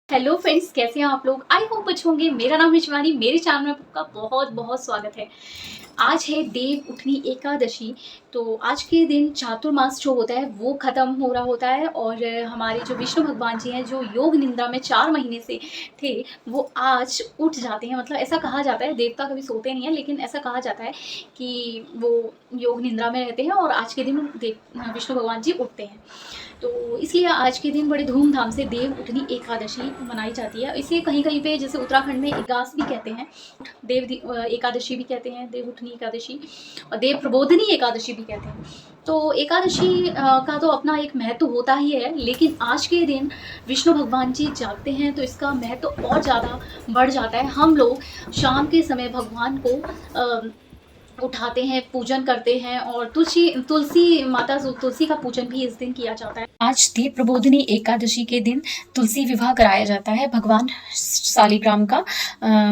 Hello friends, कैसे हैं आप लोग। आई होप अच्छे होंगे। मेरा नाम है शिवानी, मेरे चैनल में आपका बहुत बहुत स्वागत है। आज है देव उठनी एकादशी। तो आज के दिन चातुर्मास जो होता है वो ख़त्म हो रहा होता है और हमारे जो विष्णु भगवान जी हैं जो योग निद्रा में 4 महीने से थे वो आज उठ जाते हैं। मतलब ऐसा कहा जाता है, देवता कभी सोते नहीं हैं लेकिन ऐसा कहा जाता है कि वो योग निद्रा में रहते हैं और आज के दिन विष्णु भगवान जी उठते हैं। तो इसलिए आज के दिन बड़े धूमधाम से देव उठनी एकादशी मनाई जाती है। इसे कहीं कहीं पे जैसे उत्तराखंड में एकादश भी कहते हैं, एकादशी भी कहते हैं, देव उठनी एकादशी और देव प्रबोधिनी एकादशी भी कहते हैं। तो एकादशी का तो अपना एक महत्व होता ही है, लेकिन आज के दिन विष्णु भगवान जी जागते हैं तो इसका महत्व और ज़्यादा बढ़ जाता है। हम लोग शाम के समय भगवान को उठाते हैं, पूजन करते हैं और तुलसी माता तुलसी का पूजन भी इस दिन किया जाता है। आज देव प्रबोधिनी एकादशी के दिन तुलसी विवाह कराया जाता है भगवान शालिग्राम का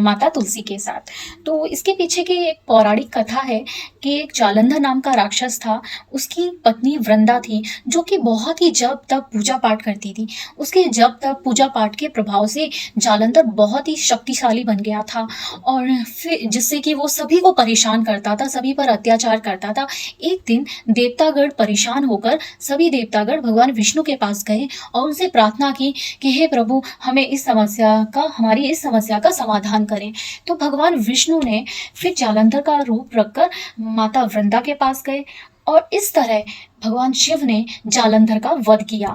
माता तुलसी के साथ। तो इसके पीछे की एक पौराणिक कथा है कि एक जालंधर नाम का राक्षस था, उसकी पत्नी वृंदा थी जो कि बहुत ही जप तप पूजा पाठ करती थी। उसके जप तप पूजा पाठ के प्रभाव से जालंधर बहुत ही शक्तिशाली बन गया था और फिर जिससे कि वो सभी को परेशान करता था, सभी पर अत्याचार करता था। एक दिन देवतागण परेशान होकर सभी देवतागण भगवान विष्णु के पास गए और उनसे प्रार्थना की कि हे प्रभु, हमें हमारी इस समस्या का समाधान करें। तो भगवान विष्णु ने फिर जालंधर का रूप रखकर माता वृंदा के पास गए और इस तरह भगवान शिव ने जालंधर का वध किया।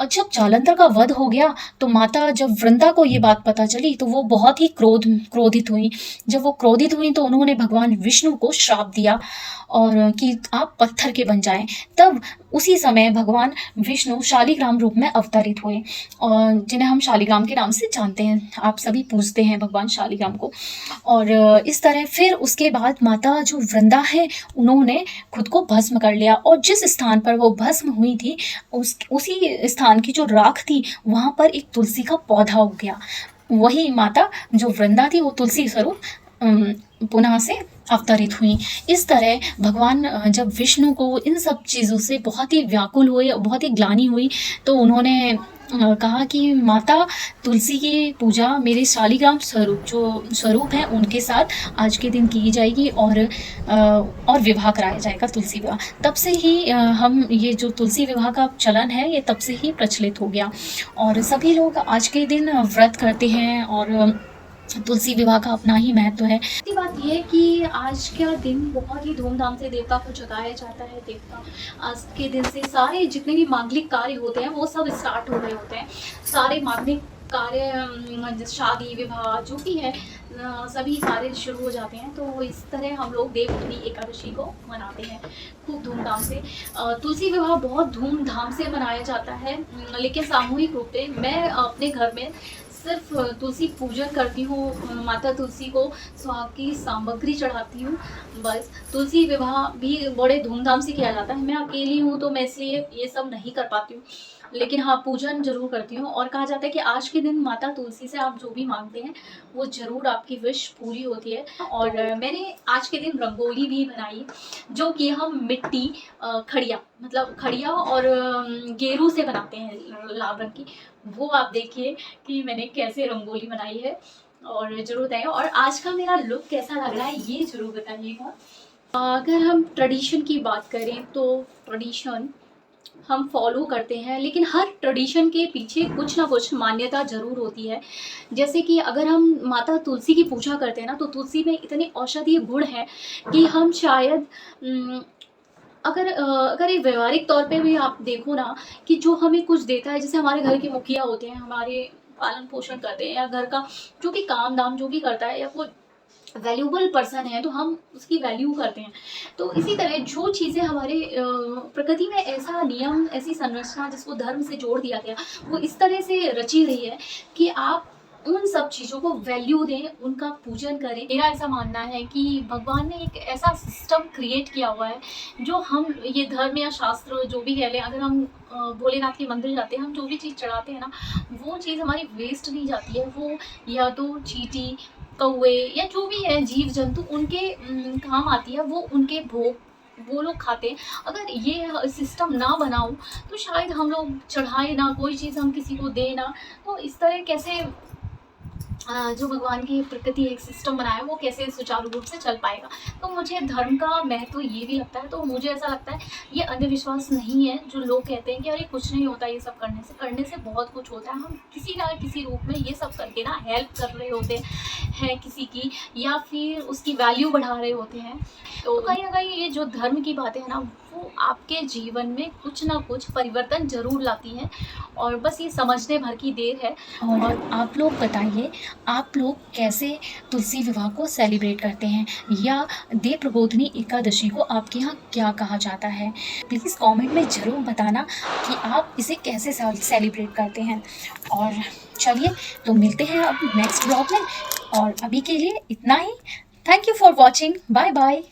और जब जालंधर का वध हो गया तो माता जब वृंदा को ये बात पता चली तो वो बहुत ही क्रोधित हुई। जब वो क्रोधित हुई तो उन्होंने भगवान विष्णु को श्राप दिया और कि आप पत्थर के बन जाएं। तब उसी समय भगवान विष्णु शालिग्राम रूप में अवतरित हुए और जिन्हें हम शालिग्राम के नाम से जानते हैं, आप सभी पूजते हैं भगवान शालिग्राम को। और इस तरह फिर उसके बाद माता जो वृंदा है उन्होंने खुद को भस्म कर लिया और जिस स्थान पर वो भस्म हुई थी उसी स्थान की जो राख थी वहाँ पर एक तुलसी का पौधा उग गया। वही माता जो वृंदा थी वो तुलसी स्वरूप पुनः से अवतरित हुई। इस तरह भगवान जब विष्णु को इन सब चीज़ों से बहुत ही व्याकुल हुए, बहुत ही ग्लानि हुई तो उन्होंने कहा कि माता तुलसी की पूजा मेरे शालिग्राम स्वरूप है उनके साथ आज के दिन की जाएगी और विवाह कराया जाएगा, तुलसी विवाह। तब से ही हम ये जो तुलसी विवाह का चलन है ये तब से ही प्रचलित हो गया और सभी लोग आज के दिन व्रत करते हैं और तुलसी विवाह का अपना ही महत्व है। दूसरी बात यह है कि आज का दिन बहुत ही धूमधाम से देवता को जगाया जाता है। देवता आज के दिन से सारे जितने भी मांगलिक कार्य होते हैं वो सब स्टार्ट हो रहे होते हैं। सारे मांगलिक कार्य, शादी विवाह जो भी है, सभी सारे शुरू हो जाते हैं। तो इस तरह हम लोग देव उठनी एकादशी को मनाते हैं खूब धूमधाम से। तुलसी विवाह बहुत धूमधाम से मनाया जाता है, लेकिन सामूहिक रूप से। मैं अपने घर में सिर्फ तुलसी पूजन करती हूँ, माता तुलसी को सुहाग की सामग्री चढ़ाती हूँ बस। तुलसी विवाह भी बड़े धूमधाम से किया जाता है। मैं अकेली हूँ तो मैं इसलिए ये सब नहीं कर पाती हूँ, लेकिन हाँ पूजन जरूर करती हूँ। और कहा जाता है कि आज के दिन माता तुलसी से आप जो भी मांगते हैं वो जरूर आपकी विश पूरी होती है। और मैंने आज के दिन रंगोली भी बनाई जो कि हम मिट्टी, खड़िया और गेरू से बनाते हैं, लाल रंग की। वो आप देखिए कि मैंने कैसे रंगोली बनाई है और जरूर बताइए। और आज का मेरा लुक कैसा लग रहा है ये जरूर बताइएगा। अगर हम ट्रेडिशन की बात करें तो ट्रेडिशन हम फॉलो करते हैं, लेकिन हर ट्रेडिशन के पीछे कुछ ना कुछ मान्यता जरूर होती है। जैसे कि अगर हम माता तुलसी की पूजा करते हैं ना तो तुलसी में इतने औषधीय गुण हैं कि हम शायद अगर एक व्यवहारिक तौर पे भी आप देखो ना कि जो हमें कुछ देता है, जैसे हमारे घर के मुखिया होते हैं, हमारे पालन पोषण करते हैं या घर का जो भी काम दाम जो भी करता है या कोई वैल्यूबल पर्सन है तो हम उसकी वैल्यू करते हैं। तो इसी तरह जो चीज़ें हमारे प्रकृति में ऐसा नियम, ऐसी संरचना जिसको धर्म से जोड़ दिया गया वो इस तरह से रची गई है कि आप उन सब चीज़ों को वैल्यू दें, उनका पूजन करें। मेरा ऐसा मानना है कि भगवान ने एक ऐसा सिस्टम क्रिएट किया हुआ है जो हम ये धर्म या शास्त्र जो भी कह लें, अगर हम भोलेनाथ के मंदिर जाते हैं, हम जो भी चीज़ चढ़ाते हैं ना वो चीज़ हमारी वेस्ट नहीं जाती है। वो या तो चींटी, कौवे या जो भी है जीव जंतु उनके काम आती है, वो उनके भोग वो लोग खाते हैं। अगर ये सिस्टम ना बनाओ तो शायद हम लोग चढ़ाएँ ना, कोई चीज़ हम किसी को दें ना, तो इस तरह कैसे जो भगवान की प्रकृति एक सिस्टम बनाया है वो कैसे सुचारू रूप से चल पाएगा। तो मुझे धर्म का महत्व ये भी लगता है, तो मुझे ऐसा लगता है ये अंधविश्वास नहीं है जो लोग कहते हैं कि अरे कुछ नहीं होता ये सब करने से बहुत कुछ होता है। हम किसी ना किसी रूप में ये सब करके ना हेल्प कर रहे होते हैं किसी की, या फिर उसकी वैल्यू बढ़ा रहे होते हैं। तो कहीं ना कहीं ये जो धर्म की बातें हैं ना, वो आपके जीवन में कुछ ना कुछ परिवर्तन जरूर लाती हैं, और बस ये समझने भर की देर है। और आप लोग बताइए, आप लोग कैसे तुलसी विवाह को सेलिब्रेट करते हैं, या देव प्रबोधिनी एकादशी को आपके यहाँ क्या कहा जाता है? प्लीज़ कमेंट में ज़रूर बताना कि आप इसे कैसे सेलिब्रेट करते हैं। और चलिए, तो मिलते हैं अब नेक्स्ट ब्लॉग में, और अभी के लिए इतना ही। Thank you for watching. Bye bye.